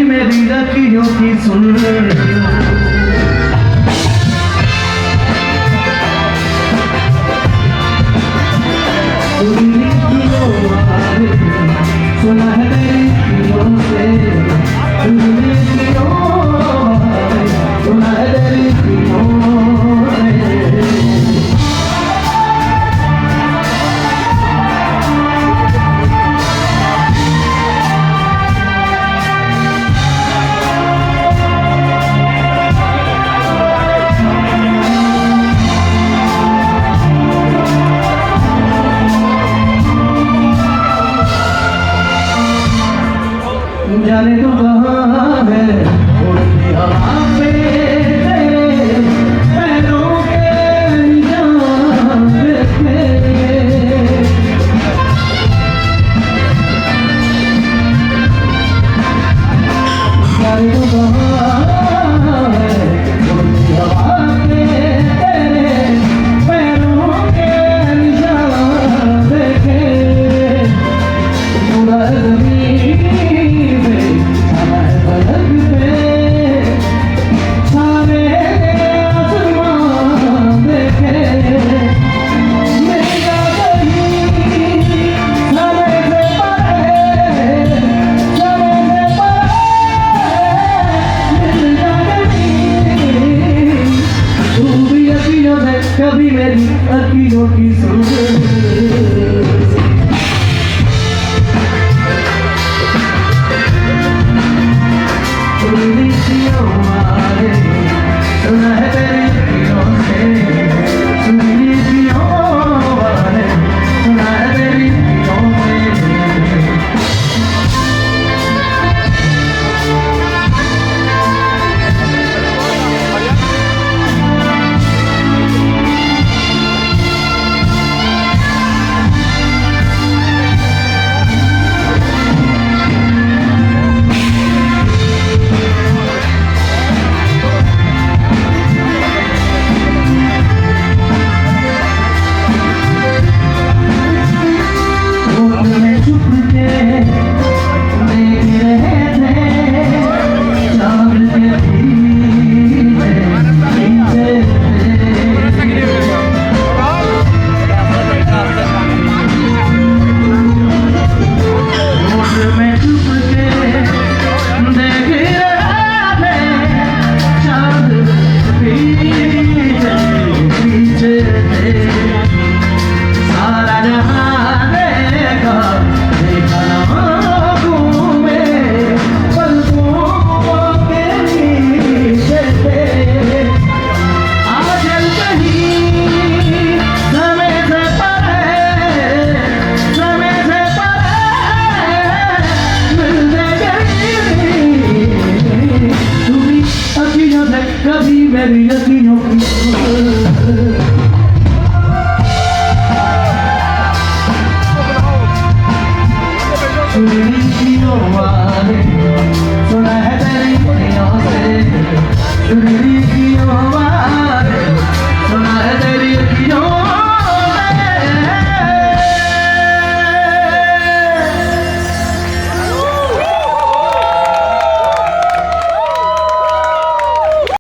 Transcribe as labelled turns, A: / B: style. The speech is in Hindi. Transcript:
A: मेरी रखियों की सुन। सुना है मेरी दिलों से, तुमने सुना है मेरी दिलों से। जाने तो कहाँ है उड़ती हवा पे तेरे पैरों के निशान देखे। जाने तो कहाँ है उड़ती हवा पे तेरे पैरों के निशान देखे। पूरा ज़मीन कभी मेरी अखियों की सुन। सुना है तेरी दिलों से, सुनी दिलों वाले, सुना है तेरी दिलों से। कभी मेरी अखियों की सुनियों वाले, सुना है तेरी दिलों से, सुनियों वाले।